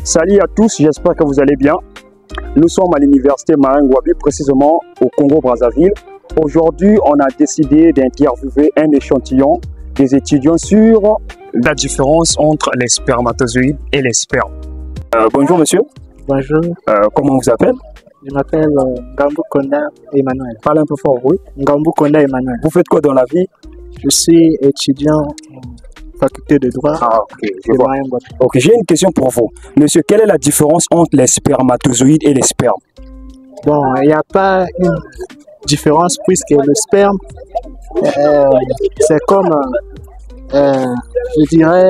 Salut à tous, j'espère que vous allez bien. Nous sommes à l'université Maringouabi, précisément au Congo-Brazzaville. Aujourd'hui, on a décidé d'interviewer un échantillon des étudiants sur la différence entre les spermatozoïdes et les spermes. Bonjour monsieur. Bonjour. Comment on vous appelle? Je m'appelle Ngambou Konda Emmanuel. Parlez un peu fort, oui. Ngambou Konda Emmanuel. Vous faites quoi dans la vie? Je suis étudiant en faculté de droit. Ah, ok, je de vois. Maringouabi. Ok, j'ai une question pour vous. Monsieur, quelle est la différence entre les spermatozoïdes et les spermes? Bon, il n'y a pas une différence puisque le sperme, c'est comme, je dirais,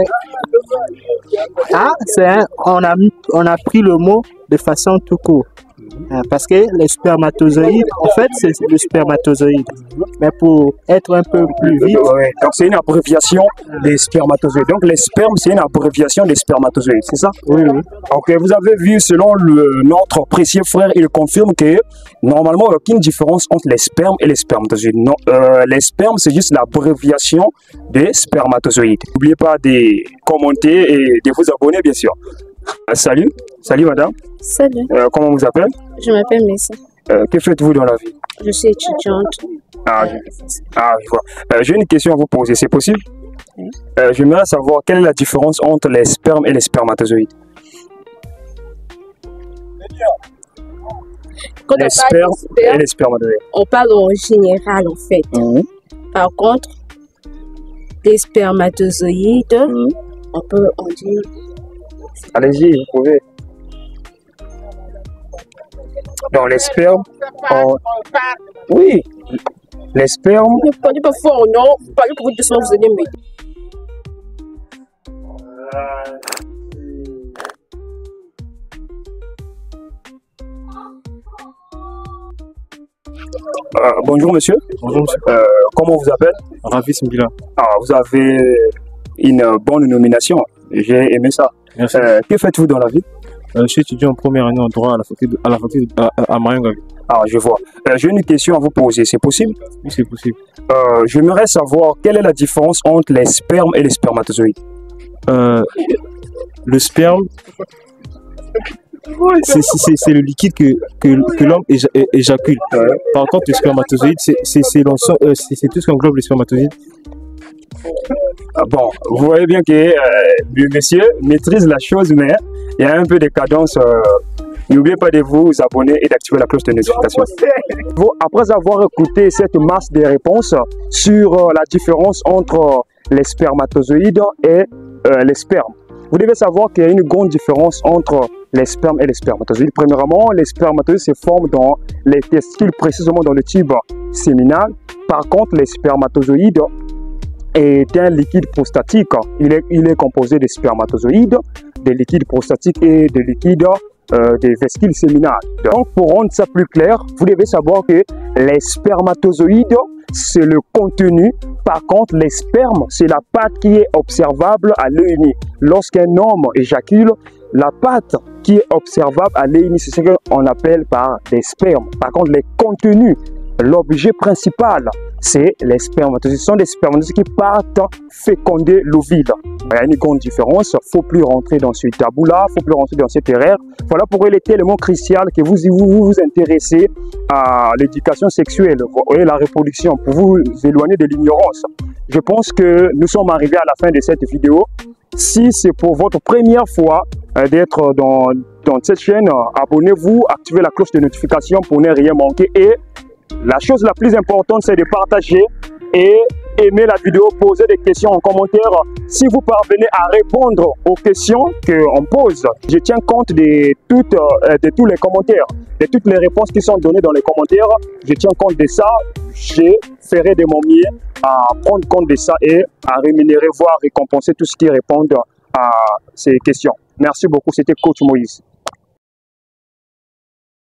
on a pris le mot de façon tout court. Parce que les spermatozoïdes, en fait, c'est le spermatozoïde. Mais pour être un peu plus vite, Ouais, donc c'est une abréviation des spermatozoïdes. Donc les spermes, c'est une abréviation des spermatozoïdes, c'est ça? oui, oui. Ok, vous avez vu, selon notre précieux frère, il confirme que normalement, il n'y a aucune différence entre les spermes et les spermatozoïdes. Non, les spermes, c'est juste l'abréviation des spermatozoïdes. N'oubliez pas de commenter et de vous abonner, bien sûr. Salut madame. Salut, Comment on vous appelle? je m'appelle Messa. Que faites-vous dans la vie? Je suis étudiante. Je vois. J'ai une question à vous poser, c'est possible? Oui. J'aimerais savoir quelle est la différence entre les spermes et les spermatozoïdes. Quand Les on parle spermes de sperme, et les spermatozoïdes. on parle en général en fait. Par contre, les spermatozoïdes, on peut en dire. Allez-y, vous pouvez. Donc les spermes, oui, les spermes. Ne parlez pas fort, non? Vous parlez pour vous doucement, vous allez m'aider. Bonjour monsieur. Bonjour, monsieur. Comment vous appelez? Ravi Simbila. Vous avez une bonne nomination. J'ai aimé ça. Merci. Que faites-vous dans la vie? Je suis étudiant en première année en droit à la faculté à Maringouabi. Je vois. J'ai une question à vous poser, c'est possible? Oui, c'est possible. J'aimerais savoir quelle est la différence entre les spermes et les spermatozoïdes. Le sperme, c'est le liquide que l'homme éjacule. Par contre, le spermatozoïde, c'est tout ce qu'englobe les spermatozoïdes. Bon, vous voyez bien que le monsieur maîtrise la chose, mais il y a un peu de cadence. N'oubliez pas de vous abonner et d'activer la cloche de notification. Après avoir écouté cette masse de réponses sur la différence entre les spermatozoïdes et les spermes, vous devez savoir qu'il y a une grande différence entre les spermes et les spermatozoïdes. Premièrement, les spermatozoïdes se forment dans les testicules, précisément dans le tube séminal. Par contre, les spermatozoïdes est un liquide prostatique. Il est composé de spermatozoïdes, de liquide prostatique et de liquide des vesicules séminales. Donc, pour rendre ça plus clair, vous devez savoir que les spermatozoïdes, c'est le contenu. Par contre, les spermes, c'est la pâte qui est observable à l'œil nu. Lorsqu'un homme éjacule, la pâte qui est observable à l'œil nu, c'est ce qu'on appelle par des spermes. Par contre, les contenus, l'objet principal, c'est les spermatozoïdes. Ce sont des spermatozoïdes qui partent féconder l'ovule. Il y a une grande différence. Il ne faut plus rentrer dans ce tabou-là, il ne faut plus rentrer dans cette erreur. Voilà pourquoi il est tellement crucial que vous intéressez à l'éducation sexuelle et la reproduction pour vous éloigner de l'ignorance. Je pense que nous sommes arrivés à la fin de cette vidéo. Si c'est pour votre première fois d'être dans cette chaîne, abonnez-vous, activez la cloche de notification pour ne rien manquer. Et la chose la plus importante, c'est de partager et aimer la vidéo, poser des questions en commentaire. Si vous parvenez à répondre aux questions qu'on pose, je tiens compte de tous les commentaires, de toutes les réponses qui sont données dans les commentaires. Je tiens compte de ça. Je ferai de mon mieux à prendre compte de ça et à rémunérer, voire récompenser tous ceux qui répondent à ces questions. Merci beaucoup. C'était Coach Moïse.